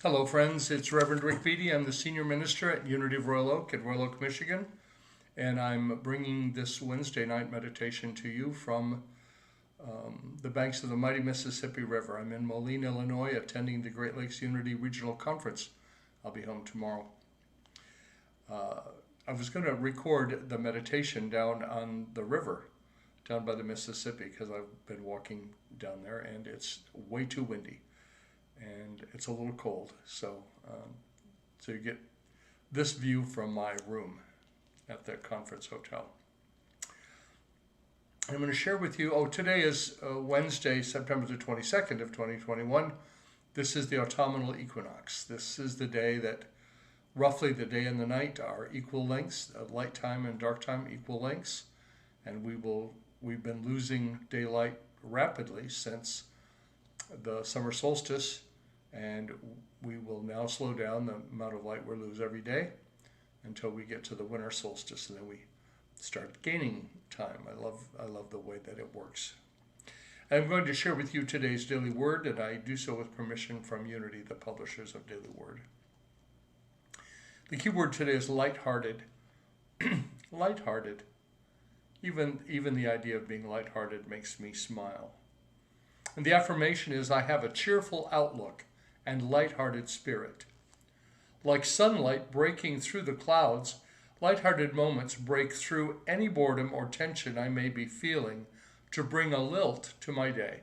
Hello, friends. It's Reverend Ric Beattie. I'm the Senior Minister at Unity of Royal Oak at Royal Oak, Michigan. And I'm bringing this Wednesday night meditation to you from the banks of the mighty Mississippi River. I'm in Moline, Illinois, attending the Great Lakes Unity Regional Conference. I'll be home tomorrow. I was going to record the meditation down on the river, down by the Mississippi, because I've been walking down there, and it's way too windy. And it's a little cold, so you get this view from my room at the conference hotel. I'm going to share with you, today is Wednesday, September the 22nd of 2021. This is the autumnal equinox. This is the day that, roughly the day and the night are equal lengths, light time and dark time equal lengths, and we've been losing daylight rapidly since the summer solstice, and we will now slow down the amount of light we lose every day until we get to the winter solstice, and then we start gaining time. I love the way that it works. I'm going to share with you today's daily word, and I do so with permission from Unity, the publishers of Daily Word. The key word today is lighthearted. Lighthearted. Even the idea of being lighthearted makes me smile. And the affirmation is, I have a cheerful outlook and lighthearted spirit. Like sunlight breaking through the clouds, lighthearted moments break through any boredom or tension I may be feeling to bring a lilt to my day.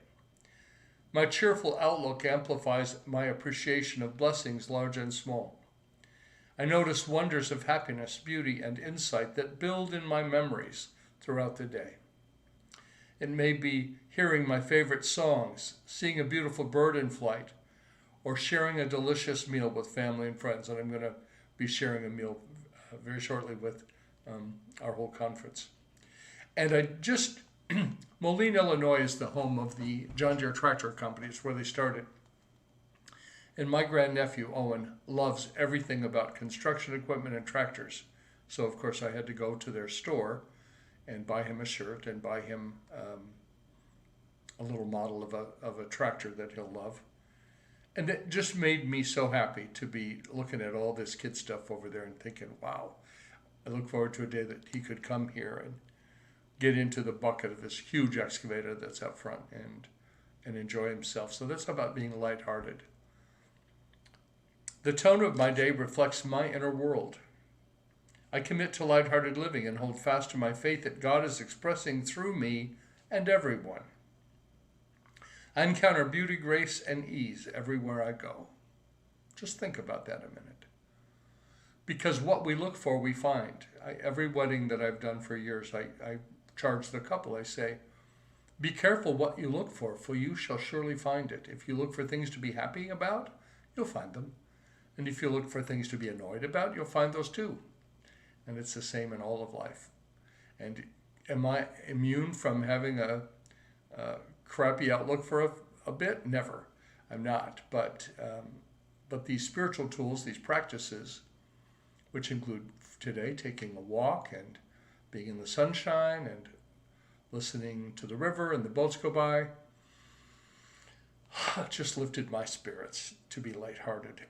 My cheerful outlook amplifies my appreciation of blessings large and small. I notice wonders of happiness, beauty, and insight that build in my memories throughout the day. It may be hearing my favorite songs, seeing a beautiful bird in flight, or sharing a delicious meal with family and friends. And I'm going to be sharing a meal very shortly with our whole conference. And Moline, Illinois is the home of the John Deere Tractor Company. It's where they started. And my grandnephew, Owen, loves everything about construction equipment and tractors. So, of course, I had to go to their store and buy him a shirt and buy him a little model of a tractor that he'll love. And it just made me so happy to be looking at all this kid stuff over there and thinking, wow, I look forward to a day that he could come here and get into the bucket of this huge excavator that's up front and enjoy himself. So that's about being lighthearted. The tone of my day reflects my inner world. I commit to lighthearted living and hold fast to my faith that God is expressing through me and everyone. I encounter beauty, grace, and ease everywhere I go. Just think about that a minute. Because what we look for, we find. Every wedding that I've done for years, I charge the couple. I say, be careful what you look for you shall surely find it. If you look for things to be happy about, you'll find them. And if you look for things to be annoyed about, you'll find those too. And it's the same in all of life. And am I immune from having a crappy outlook for a bit? Never. I'm not. But these spiritual tools, these practices, which include today taking a walk and being in the sunshine and listening to the river and the boats go by, just lifted my spirits to be lighthearted.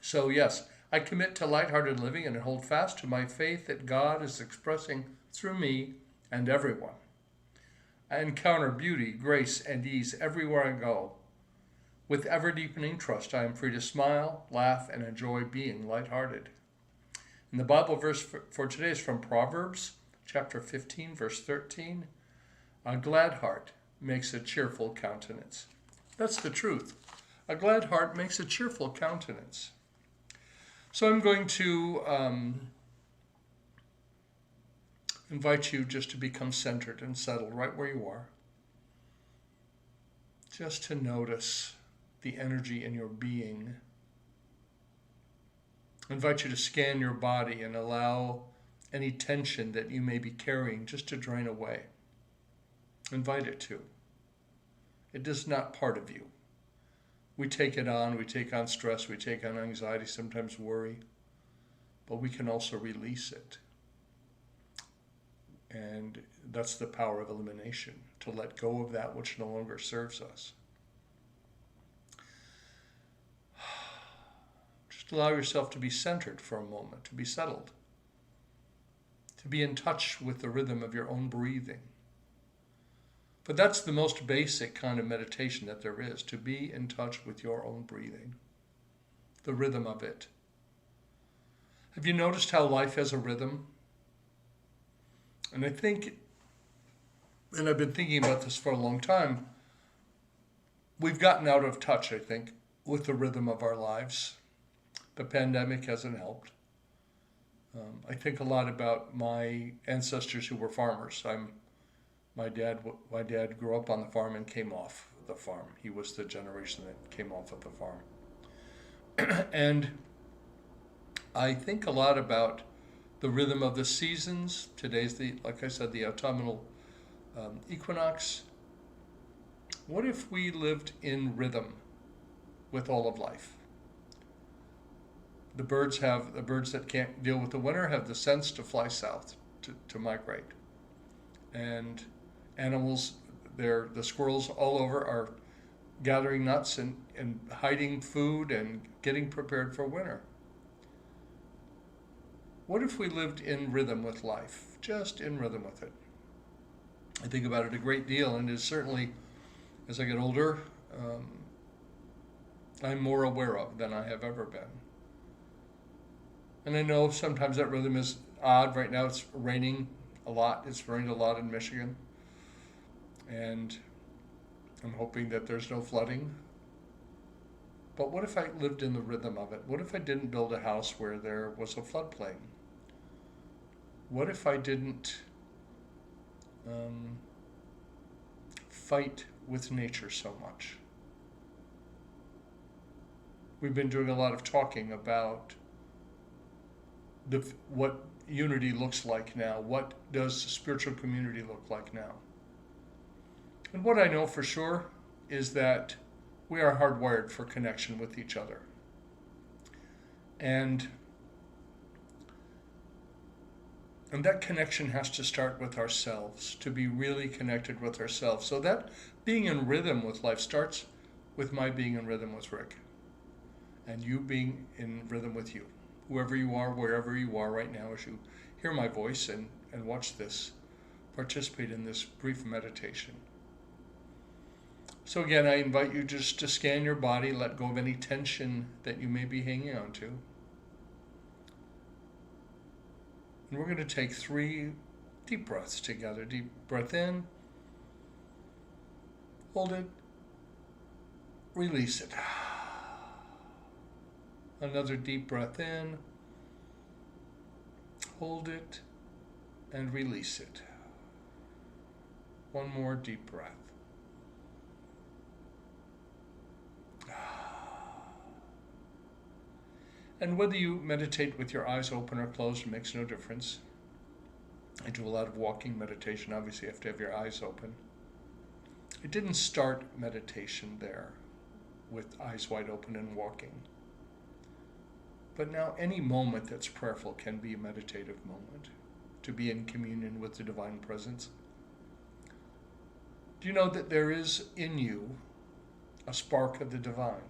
So yes, I commit to lighthearted living and hold fast to my faith that God is expressing through me and everyone. I encounter beauty, grace, and ease everywhere I go. With ever-deepening trust, I am free to smile, laugh, and enjoy being lighthearted. And the Bible verse for today is from Proverbs, chapter 15, verse 13. A glad heart makes a cheerful countenance. That's the truth. A glad heart makes a cheerful countenance. So I'm going to invite you just to become centered and settled right where you are. Just to notice the energy in your being. I invite you to scan your body and allow any tension that you may be carrying just to drain away. Invite it to. It is not part of you. We take it on, we take on stress, we take on anxiety, sometimes worry, but we can also release it. And that's the power of elimination, to let go of that which no longer serves us. Just allow yourself to be centered for a moment, to be settled, to be in touch with the rhythm of your own breathing. But that's the most basic kind of meditation that there is, to be in touch with your own breathing, the rhythm of it. Have you noticed how life has a rhythm? And I think, and I've been thinking about this for a long time, we've gotten out of touch, I think, with the rhythm of our lives. The pandemic hasn't helped. I think a lot about my ancestors who were farmers. My dad grew up on the farm and came off the farm. He was the generation that came off of the farm. And I think a lot about the rhythm of the seasons. Today's like I said, the autumnal equinox. What if we lived in rhythm with all of life? The birds that can't deal with the winter have the sense to fly south, to migrate. And animals, the squirrels all over are gathering nuts and hiding food and getting prepared for winter. What if we lived in rhythm with life, just in rhythm with it? I think about it a great deal, and it's certainly, as I get older, I'm more aware of than I have ever been. And I know sometimes that rhythm is odd. Right now it's raining a lot. It's rained a lot in Michigan. And I'm hoping that there's no flooding. But what if I lived in the rhythm of it? What if I didn't build a house where there was a floodplain? What if I didn't fight with nature so much? We've been doing a lot of talking about what unity looks like now. What does the spiritual community look like now? And what I know for sure is that we are hardwired for connection with each other. And that connection has to start with ourselves, to be really connected with ourselves. So that being in rhythm with life starts with my being in rhythm with Rick, and you being in rhythm with you. Whoever you are, wherever you are right now, as you hear my voice and watch this, participate in this brief meditation. So again, I invite you just to scan your body, let go of any tension that you may be hanging on to. And we're going to take 3 deep breaths together. Deep breath in, hold it, release it. Another deep breath in, hold it, and release it. One more deep breath. And whether you meditate with your eyes open or closed makes no difference. I do a lot of walking meditation. Obviously, you have to have your eyes open. I didn't start meditation there with eyes wide open and walking. But now any moment that's prayerful can be a meditative moment, to be in communion with the divine presence. Do you know that there is in you a spark of the divine,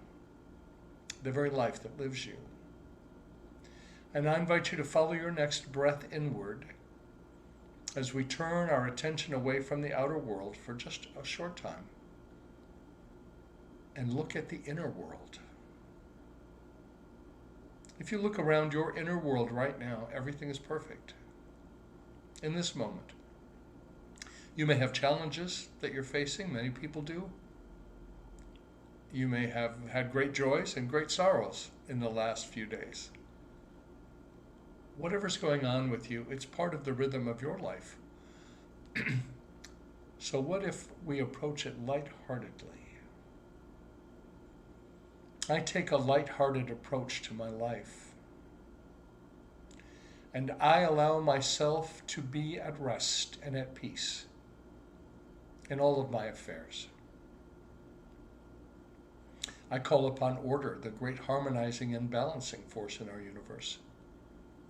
the very life that lives you? And I invite you to follow your next breath inward as we turn our attention away from the outer world for just a short time and look at the inner world. If you look around your inner world right now, everything is perfect in this moment. You may have challenges that you're facing, many people do. You may have had great joys and great sorrows in the last few days. Whatever's going on with you, it's part of the rhythm of your life. So what if we approach it lightheartedly? I take a lighthearted approach to my life. And I allow myself to be at rest and at peace in all of my affairs. I call upon order, the great harmonizing and balancing force in our universe.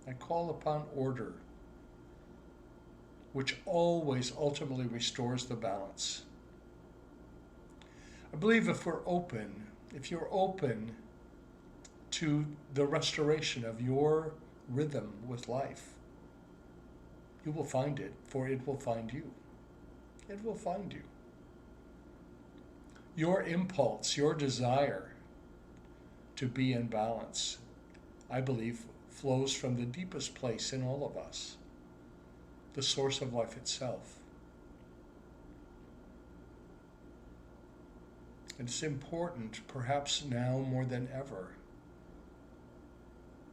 I call upon order, which always ultimately restores the balance. I believe if you're open to the restoration of your rhythm with life. You will find it, for it will find you. It will find you. Your impulse, your desire to be in balance, I believe, flows from the deepest place in all of us, the source of life itself. It's important, perhaps now more than ever,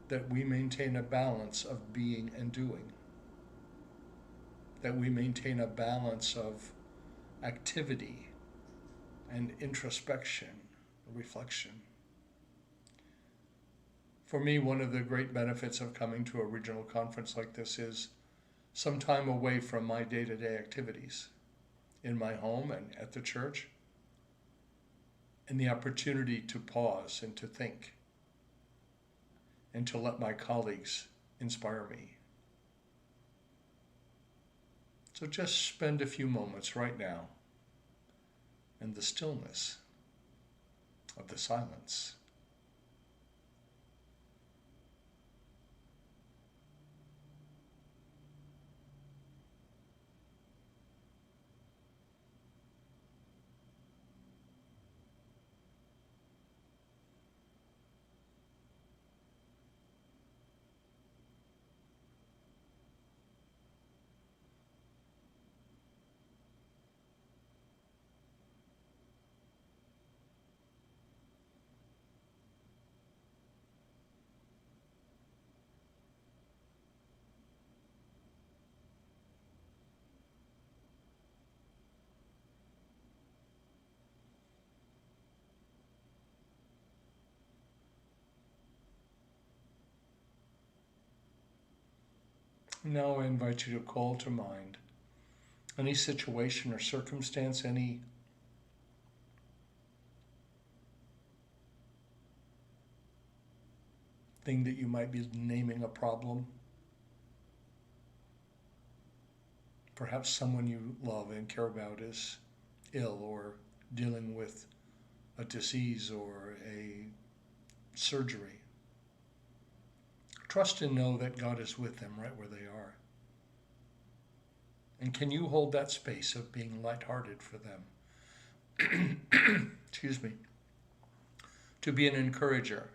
that we maintain a balance of being and doing, that we maintain a balance of activity and introspection, reflection. For me, one of the great benefits of coming to a regional conference like this is some time away from my day-to-day activities in my home and at the church, and the opportunity to pause and to think and to let my colleagues inspire me. So just spend a few moments right now in the stillness of the silence. Now I invite you to call to mind any situation or circumstance, any thing that you might be naming a problem. Perhaps someone you love and care about is ill or dealing with a disease or a surgery. Trust and know that God is with them right where they are. And can you hold that space of being lighthearted for them? Excuse me. To be an encourager.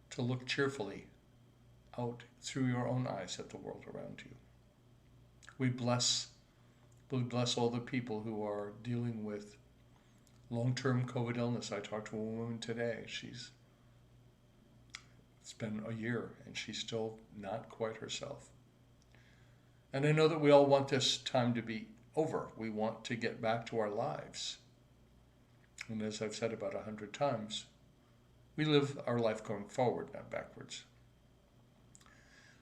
To look cheerfully out through your own eyes at the world around you. We bless all the people who are dealing with long-term COVID illness. I talked to a woman today. It's been a year and she's still not quite herself. And I know that we all want this time to be over. We want to get back to our lives. And as I've said about 100 times, we live our life going forward, not backwards.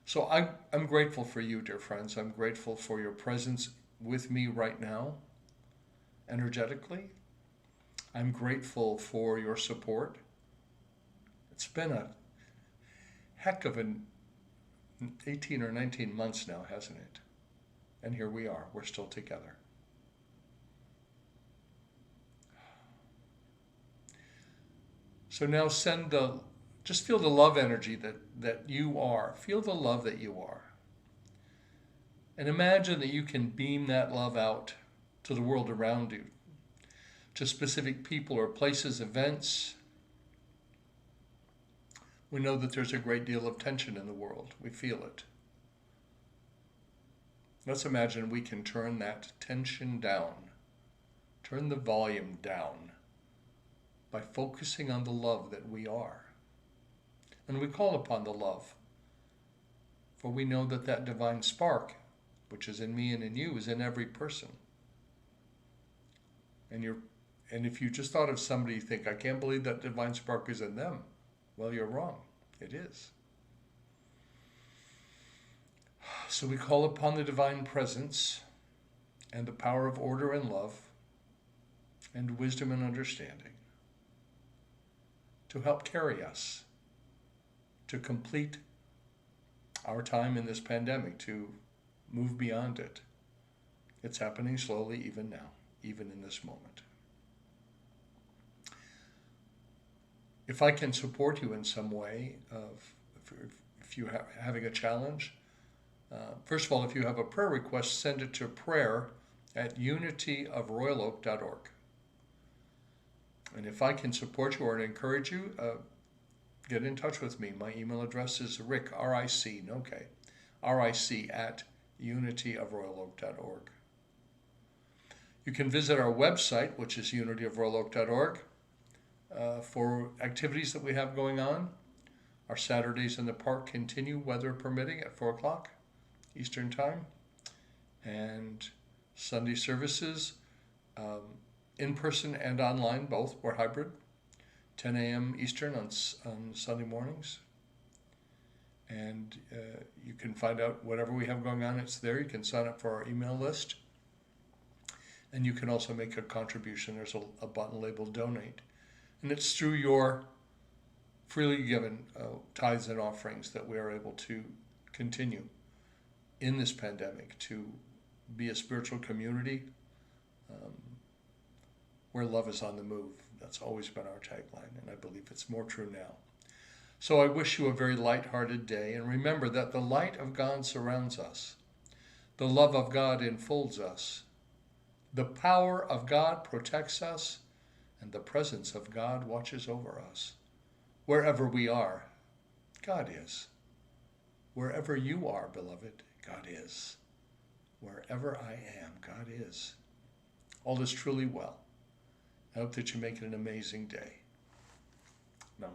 So I'm grateful for you, dear friends. I'm grateful for your presence with me right now, energetically. I'm grateful for your support. It's been a heck of an 18 or 19 months now, hasn't it? And here we are. We're still together. So now just feel the love energy that you are. Feel the love that you are. And imagine that you can beam that love out to the world around you, to specific people or places, events. We know that there's a great deal of tension in the world. We feel it. Let's imagine we can turn that tension down, turn the volume down by focusing on the love that we are. And we call upon the love, for we know that that divine spark, which is in me and in you, is in every person. And if you just thought of somebody, you think, I can't believe that divine spark is in them. Well, you're wrong. It is. So we call upon the divine presence and the power of order and love and wisdom and understanding to help carry us, to complete our time in this pandemic, to move beyond it. It's happening slowly even now, even in this moment. If I can support you in some way, if you're having a challenge, first of all, if you have a prayer request, send it to prayer@unityofroyaloak.org. And if I can support you or encourage you, get in touch with me. My email address is Ric, R-I-C, no K, R-I-C @unityofroyaloak.org. You can visit our website, which is unityofroyaloak.org, for activities that we have going on. Our Saturdays in the park continue, weather permitting, at 4 o'clock Eastern Time. And Sunday services, in person and online, both. We're hybrid, 10 a.m. Eastern on Sunday mornings. And you can find out whatever we have going on. It's there. You can sign up for our email list. And you can also make a contribution. There's a button labeled Donate. And it's through your freely given tithes and offerings that we are able to continue in this pandemic to be a spiritual community where love is on the move. That's always been our tagline, and I believe it's more true now. So I wish you a very lighthearted day, and remember that the light of God surrounds us. The love of God enfolds us. The power of God protects us, and the presence of God watches over us. Wherever we are, God is. Wherever you are, beloved, God is. Wherever I am, God is. All is truly well. I hope that you make it an amazing day.